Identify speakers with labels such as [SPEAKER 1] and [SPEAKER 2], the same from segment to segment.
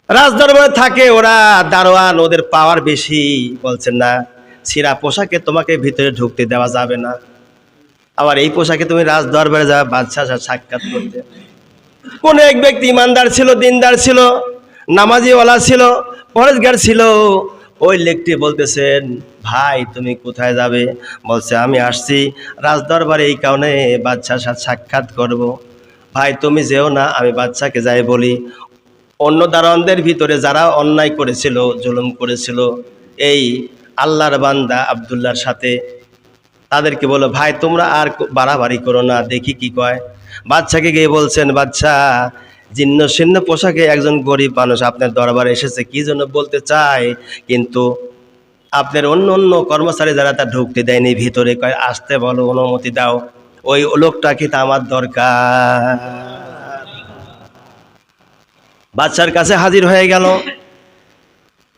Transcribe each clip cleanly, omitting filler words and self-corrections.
[SPEAKER 1] রাজদরবারে থাকে ওরা দারোয়ান, ওদের পাওয়ার বেশি। বলছেন না, ছিঁড়া পোশাকে তোমাকে ভিতরে ঢুকতে দেওয়া যাবে না, আবার এই পোশাকে তুমি রাজদরবারে যাবে বাদশাহ সাক্ষাৎ করতে। কোন এক ব্যক্তি ইমানদার ছিল, দিনদার ছিল, নামাজিওয়ালা ছিল, পরেশগার ছিল। ওই লোকটি বলতেছেন, ভাই তুমি কোথায় যাবে? বলছে, আমি আসছি রাজদরবারে এই কারণে বাদশার সাথে সাক্ষাৎ করব। ভাই তুমি যেও না, আমি বাদশাকে যাই বলি। অন্য দারোয়ানদের ভিতরে যারা অন্যায় করেছিল, জুলুম করেছিল এই আল্লাহর বান্দা আব্দুল্লাহর সাথে, তাদেরকে বলো, ভাই তোমরা আর বাড়াবাড়ি করো না, দেখি কি কয়। বাদশাকে গিয়ে বলছেন, বাদশা জীর্ণ শীর্ণ পোশাকে একজন গরিব মানুষ আপনার দরবারে এসেছে, কি জন্য বলতে চায়, কিন্তু আপনার অন্য অন্য কর্মচারী যারা তা ঢুকতে দেয়নি ভিতরে, কয় আসতে বলো, অনুমতি দাও, ওই লোকটাকে তো আমার দরকার। বাদশার কাছে হাজির হয়ে গেল।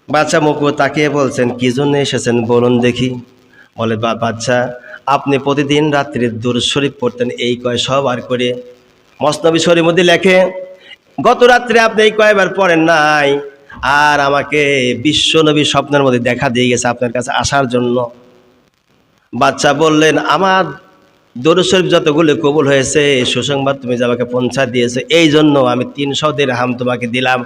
[SPEAKER 1] বাদশা মুখ তাকিয়ে বলছেন, কি জন্য এসেছেন বলুন দেখি। বলে, বাদশা আপনি প্রতিদিন রাত্রে দুরূদ শরীফ পড়তেন, এই কয় সবার করে। মসনবী শরীফের মধ্যে লেখে, গত রাত্রে আপনি এই কয়বার পড়েন নাই, আর আমাকে বিশ্বনবী স্বপ্নের মধ্যে দেখা দিয়ে গেছে আপনার কাছে আসার জন্য। বাদশা বললেন, আমার দরুদ শরীফ যতগুলো কবুল হয়েছে সুসংবাদ তুমি যে আমাকে পৌঁছা দিয়েছো, এই জন্য আমি 300 দিরহাম তোমাকে দিলাম,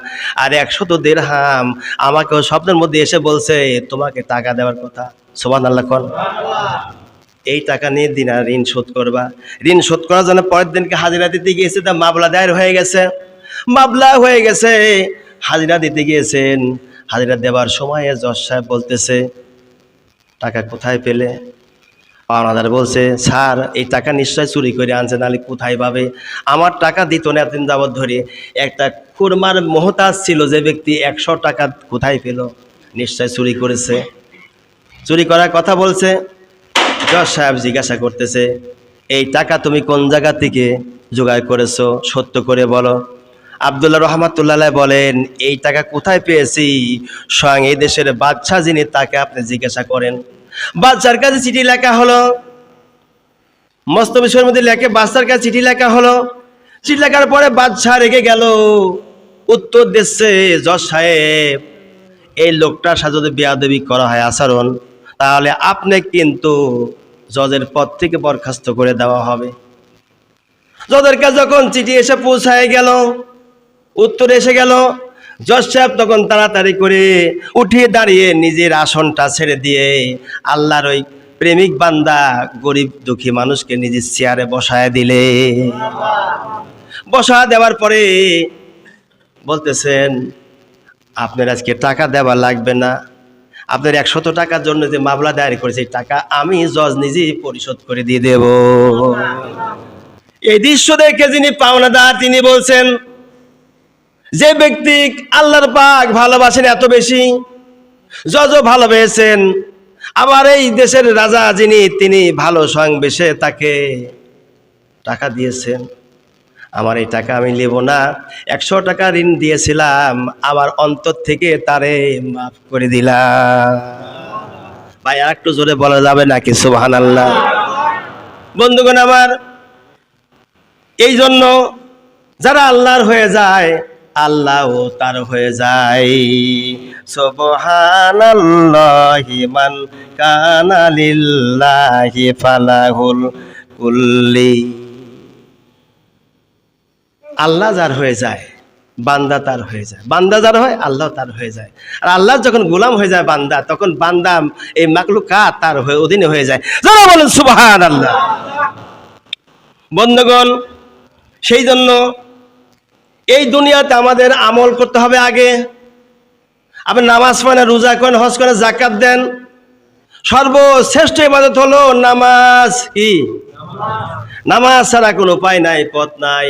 [SPEAKER 1] আর 100 দিরহাম আমাকেও স্বপ্নের মধ্যে এসে বলছে তোমাকে টাকা দেওয়ার কথা। সুবহানাল্লাহ কোন। এই টাকা নিয়ে দিনা ঋণ শোধ করবা। ঋণ শোধ করার জন্য পরের দিনকে হাজিরা দিতে গিয়েছে, তা মামলা দায়ের হয়ে গেছে। মামলা হয়ে গেছে, হাজিরা দিতে গিয়েছেন। হাজিরা দেওয়ার সময় জজ সাহেব বলতেছে, টাকা কোথায় পেলে? পাওনাদার বলছে, স্যার এই টাকা নিশ্চয় চুরি করে আনছে, নাহলে কোথায় পাবে? আমার টাকা দিত না এতদিন যাবৎ ধরে। একটা খুরমার মহতাজ ছিল যে ব্যক্তি, 100 টাকা কোথায় পেল? নিশ্চয় চুরি করেছে। চুরি করার কথা বলছে। জজ সাহেব জিজ্ঞাসা করতেছে, এই টাকা তুমি কোন জায়গা থেকে জোগাড় করেছো, সত্য করে বলো। আব্দুল্লাহ রহমাতুল্লাহ বলেন, এই টাকা কোথায় পেয়েছি, স্বয়ং এই দেশের বাদশাহ যিনি তাকে আপনি জিজ্ঞাসা করেন। বাদশার কাছে চিঠি লেখা হলো, মসনবী শরীফের মধ্যে লেখে বাদশার কাছে চিঠি লেখা হলো। চিঠি লেখার পরে বাদশাহ রেগে গেল। উত্তর দিচ্ছে জজ সাহেব, এই লোকটার সাথে যদি বেয়াদবি করা হয় আচরণ, তাহলে আপনি কিন্তু জজের পদ থেকে বরখাস্ত করে দেওয়া হবে। জজের কাছে যখন চিঠি এসে পৌঁছায় গেল, উত্তর এসে গেল, জজ সাহেব তখন তাড়াতাড়ি করে উঠিয়ে দাঁড়িয়ে নিজের আসনটা ছেড়ে দিয়ে আল্লাহর ওই প্রেমিক বান্দা গরিব দুঃখী মানুষকে নিজের চেয়ারে বসায় দিলে। বসায় দেওয়ার পরে বলতেছেন, আপনার আজকে টাকা দেওয়া লাগবে না, আপনার 100 টাকার জন্য যে মামলা দায়ের করেছে এই টাকা আমি জজ নিজেই পরিশোধ করে দিয়ে দেব। এই দৃশ্য দেখে যিনি পাওনাদার তিনি বলছেন, যে ব্যক্তি আল্লাহর পাক ভালোবাসেন এত বেশি, জজও ভালোবেসেন, আবার এই দেশের রাজা যিনি তিনি ভালো সংবেশে তাকে টাকা দিয়েছেন, আমার এই টাকা আমি নেব না, 100 টাকা ঋণ দিয়েছিলাম, আমার অন্তর থেকে তারে মাফ করে দিলাম। ভাই আর একটু জোরে বলা যাবে নাকি সুবহানাল্লাহ? বন্ধুগণ আমার, এই জন্য যারা আল্লাহর হয়ে যায় আল্লাহও তার হয়ে যায়। সুবহানাল্লাহি মান কানা লিল্লাহি ফালাহুল কুল্লি। আল্লাহ যার হয়ে যায় বান্দা তার হয়ে যায়, বান্দা যার হয় আল্লাহ তার হয়ে যায়। আর আল্লাহ যখন গোলাম হয়ে যায় বান্দা, তখন বান্দা এই মাখলুকাত তার অধীনে হয়ে যায়। যারা বলেন সুবহানাল্লাহ। বন্ধুগণ, সেই জন্য এই দুনিয়াতে আমাদের আমল করতে হবে আগে। আপনি নামাজ পড়েন, রোজা করেন, হজ করেন, যাকাত দেন, সর্বশ্রেষ্ঠ ইবাদত হলো নামাজ। কি নামাজ ছাড়া কোনো উপায় নাই, পথ নাই।